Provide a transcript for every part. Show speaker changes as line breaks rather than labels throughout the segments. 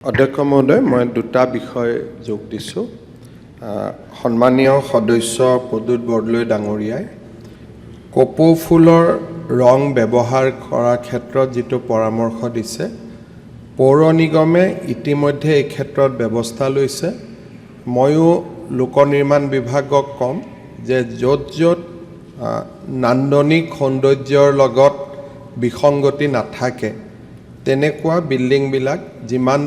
অধ্যক্ষ মহোদয়, মই দুটা বিষয় যোগ দিছোঁ। সন্মানীয় সদস্য প্ৰদ্যুৎ বৰদলৈ ডাঙৰীয়াই কপৌ ফুলৰ ৰং ব্যৱহাৰ কৰাৰ ক্ষেত্ৰত যিটো পৰামৰ্শ দিছে, পৌৰ নিগমে ইতিমধ্যে এই ক্ষেত্ৰত ব্যৱস্থা লৈছে। ময়ো লোক নিৰ্মাণ বিভাগক ক'ম যে য'ত য'ত নান্দনিক সৌন্দৰ্যৰ লগত বিসংগতি নাথাকে তেনেকুৱা বিল্ডিংবিলাক যিমান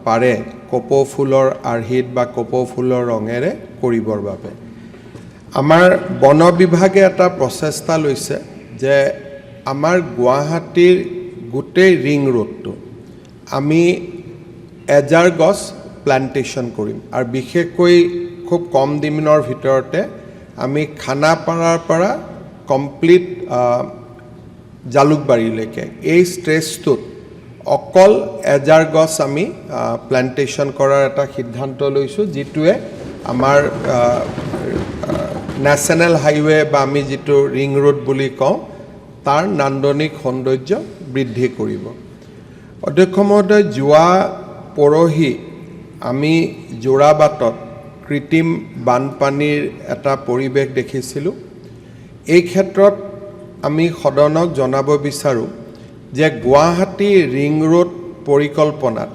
পাৰে কপৌ ফুলৰ আৰ্হিত বা কপৌ ফুলৰ ৰঙেৰে কৰিবৰ বাবে আমাৰ বন বিভাগে এটা প্ৰচেষ্টা লৈছে যে আমাৰ গুৱাহাটীৰ গোটেই ৰিং ৰোডটো আমি এজাৰ গছ প্লান্টেশ্যন কৰিম আৰু বিশেষকৈ খুব কম দিনৰ ভিতৰতে আমি খানাপাৰাৰ পৰা কমপ্লিট জালুকবাৰীলৈকে এই ষ্ট্ৰেচটোত অকল এজাৰ গছ আমি প্লান্টেশ্যন কৰাৰ এটা সিদ্ধান্ত লৈছোঁ, যিটোৱে আমাৰ নেশ্যনেল হাইৱে বা আমি যিটো ৰিং ৰোড বুলি কওঁ তাৰ নান্দনিক সৌন্দৰ্য বৃদ্ধি কৰিব। অধ্যক্ষ মহোদয়, যোৱা পৰহি আমি যোৰাবাটত কৃত্ৰিম বানপানীৰ এটা পৰিৱেশ দেখিছিলোঁ। এই ক্ষেত্ৰত আমি সদনক জনাব বিচাৰোঁ যে গুৱাহাটী ৰিং ৰোড পৰিকল্পনাত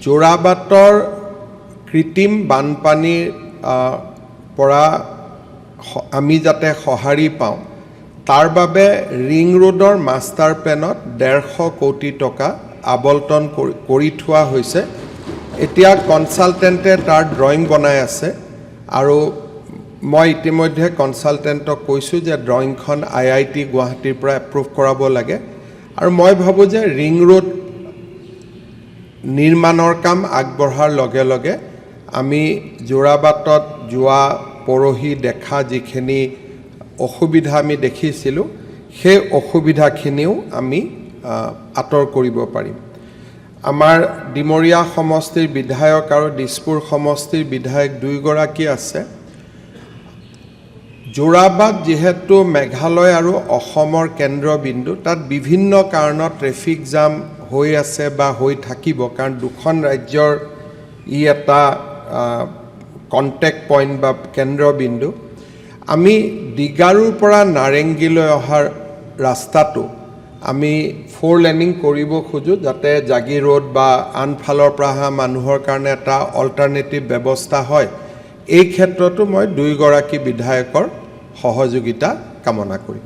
যোৰাবাটৰ কৃত্ৰিম বানপানীৰ পৰা আমি যাতে সঁহাৰি পাওঁ তাৰ বাবে ৰিং ৰোডৰ মাষ্টাৰ প্লেনত 150 কোটি টকা আবণ্টন কৰি থোৱা হৈছে। এতিয়া কনচালটেণ্টে তাৰ ড্ৰয়িং বনাই আছে আৰু মই ইতিমধ্যে কনচালটেণ্টক কৈছোঁ যে ড্ৰয়িংখন IIT গুৱাহাটীৰ পৰা এপ্ৰুভ কৰাব লাগে আৰু মই ভাবোঁ যে ৰিং ৰোড নিৰ্মাণৰ কাম আগবঢ়াৰ লগে লগে আমি যোৰাবাটত যোৱা পৰহি দেখা যিখিনি অসুবিধা আমি দেখিছিলোঁ সেই অসুবিধাখিনিও আমি আঁতৰ কৰিব পাৰিম। আমাৰ ডিমৰীয়া সমষ্টিৰ বিধায়ক আৰু দিছপুৰ সমষ্টিৰ বিধায়ক দুয়োগৰাকী আছে। যোৰাবাট যিহেতু মেঘালয় আৰু অসমৰ কেন্দ্ৰবিন্দু, তাত বিভিন্ন কাৰণত ট্ৰেফিক জাম হৈ আছে বা হৈ থাকিব, কাৰণ দুখন ৰাজ্যৰ ই এটা কণ্টেক্ট পইণ্ট বা কেন্দ্ৰবিন্দু। আমি ডিগাৰুৰ পৰা নাৰেংগীলৈ অহাৰ ৰাস্তাটো আমি 4 লেনিং কৰিব খোজোঁ, যাতে জাগি ৰোড বা আনফালৰ পৰা অহা মানুহৰ কাৰণে এটা অল্টাৰনেটিভ ব্যৱস্থা হয়। এই ক্ষেত্ৰতো মই দুয়োগৰাকী বিধায়কৰ সহযোগিতা কামনা কৰিম।